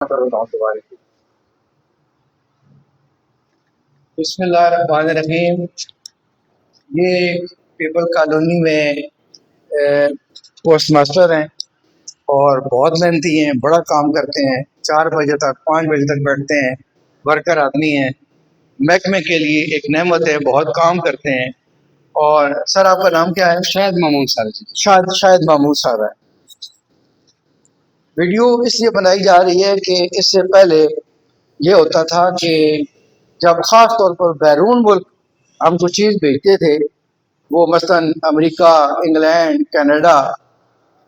بسم اللہ الرحمن الرحیم۔ یہ پیپل کالونی میں پوسٹ ماسٹر ہیں اور بہت محنتی ہیں، بڑا کام کرتے ہیں، 4 بجے تک 5 بجے تک بیٹھتے ہیں، ورکر آدمی ہیں، محکمے کے لیے ایک نعمت ہے، بہت کام کرتے ہیں۔ اور سر آپ کا نام کیا ہے؟ شاہد محمود سر جی۔ شاہد محمود صاحب ہے۔ ویڈیو اس لیے بنائی جا رہی ہے کہ اس سے پہلے یہ ہوتا تھا کہ جب خاص طور پر بیرون ملک ہم کوئی چیز بھیجتے تھے، وہ مثلاً امریکہ، انگلینڈ، کینیڈا،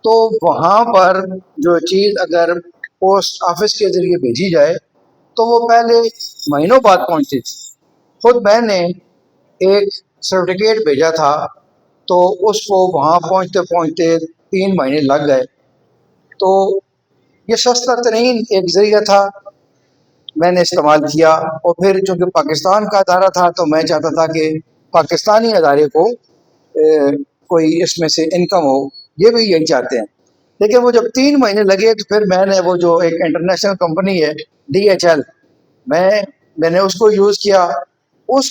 تو وہاں پر جو چیز اگر پوسٹ آفس کے ذریعے بھیجی جائے تو وہ پہلے مہینوں بعد پہنچتی تھی۔ خود میں نے ایک سرٹیفکیٹ بھیجا تھا تو اس کو وہاں پہنچتے پہنچتے 3 مہینے لگ گئے۔ تو یہ سستا ترین ایک ذریعہ تھا، میں نے استعمال کیا۔ اور پھر چونکہ پاکستان کا ادارہ تھا تو میں چاہتا تھا کہ پاکستانی ادارے کو کوئی اس میں سے انکم ہو، یہ بھی یہی چاہتے ہیں۔ لیکن وہ جب 3 مہینے لگے تو پھر میں نے وہ جو ایک انٹرنیشنل کمپنی ہے DHL، میں نے اس کو یوز کیا۔ اس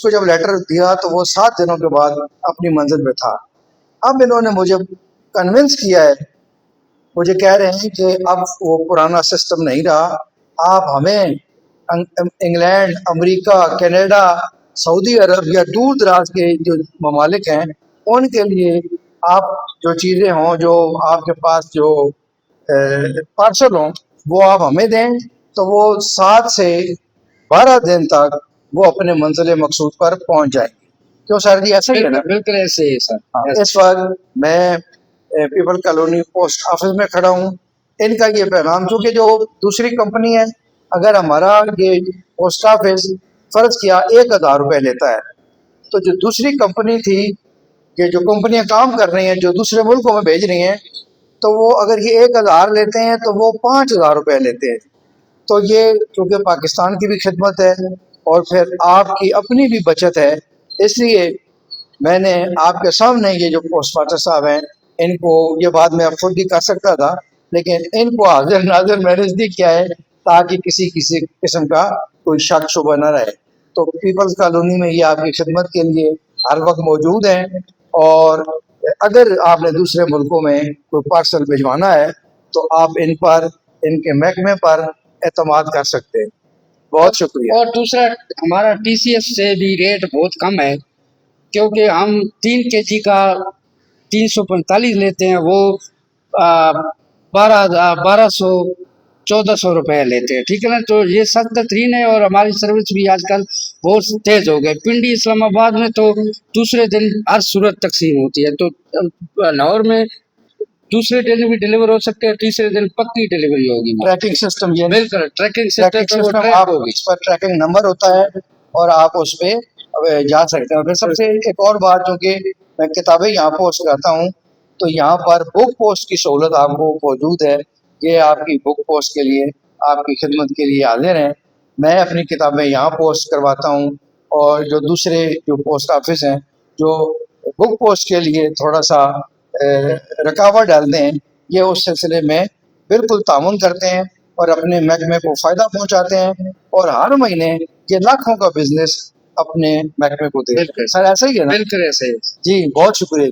کو جب لیٹر دیا تو وہ 7 دنوں کے بعد اپنی منزل پہ تھا۔ اب انہوں نے مجھے کنونس کیا ہے، مجھے کہہ رہے ہیں کہ اب وہ پرانا سسٹم نہیں رہا، آپ ہمیں انگلینڈ، امریکہ، کینیڈا، سعودی عرب یا دور دراز کے جو ممالک ہیں ان کے لیے آپ جو چیزیں ہوں، جو آپ کے پاس جو پارسل ہوں، وہ آپ ہمیں دیں تو وہ 7 سے 12 دن تک وہ اپنے منزل مقصود پر پہنچ جائیں گے۔ کیوں سر جی ایسا ہی ہے نا؟ بالکل ایسے ہی سر۔ اس وقت میں پیپل کالونی پوسٹ آفس میں کھڑا ہوں۔ ان کا یہ پیغام، چونکہ جو دوسری کمپنی ہے، اگر ہمارا یہ پوسٹ آفس فرض کیا 1000 روپے لیتا ہے تو جو دوسری کمپنی تھی، یہ جو کمپنیاں کام کر رہی ہیں جو دوسرے ملکوں میں بھیج رہی ہیں، تو وہ اگر یہ 1000 لیتے ہیں تو وہ 5000 روپے لیتے ہیں۔ تو یہ چونکہ پاکستان کی بھی خدمت ہے اور پھر آپ کی اپنی بھی بچت ہے، اس لیے میں نے آپ کے سامنے یہ جو پوسٹ ماسٹر صاحب ہیں ان کو، یہ بات میں اب خود بھی کر سکتا تھا لیکن ان کو حاضر ناظر میں نے نزدیک کیا ہے تاکہ کسی قسم کا کوئی شک شبہ نہ رہے۔ تو پیپلز کالونی میں یہ آپ کی خدمت کے لیے ہر وقت موجود ہیں، اور اگر آپ نے دوسرے ملکوں میں کوئی پارسل بھجوانا ہے تو آپ ان پر، ان کے محکمے پر اعتماد کر سکتے ہیں۔ بہت شکریہ۔ اور دوسرا، ہمارا TCS سے بھی ریٹ بہت کم ہے، کیونکہ ہم 3 kg کا 345 لیتے ہیں، وہ 1200-1400 روپے لیتے ہیں، ٹھیک ہے نا؟ تو یہ سستا ترین ہے، اور ہماری سروس بھی آج کل بہت تیز ہو گئے۔ پنڈی اسلام آباد میں تو دوسرے دن ہر صورت تقسیم ہوتی ہے، تو لاہور میں دوسرے دن بھی ڈلیور ہو سکتے ہیں، تیسرے دن پکی ڈلیوری ہوگی۔ ٹریکنگ سسٹم، یہ بالکل ٹریکنگ سسٹم، آپ اس پر ٹریکنگ نمبر ہوتا ہے اور آپ اس پہ جا سکتے ہیں۔ پھر سب سے ایک اور بات، چونکہ میں کتابیں یہاں پوسٹ کرتا ہوں تو یہاں پر بک پوسٹ کی سہولت آپ کو موجود ہے۔ یہ آپ کی بک پوسٹ کے لیے، آپ کی خدمت کے لیے حاضر ہیں۔ میں اپنی کتابیں یہاں پوسٹ کرواتا ہوں، اور جو دوسرے جو پوسٹ آفس ہیں جو بک پوسٹ کے لیے تھوڑا سا رکاوٹ ڈالتے ہیں، یہ اس سلسلے میں بالکل تعاون کرتے ہیں اور اپنے محکمے کو فائدہ پہنچاتے ہیں، اور ہر مہینے یہ لاکھوں کا بزنس اپنے محکمے کو دیتے ہیں۔ سر ایسا ہی ہے نا؟ بالکل ایسے ہی۔ جی بہت شکریہ۔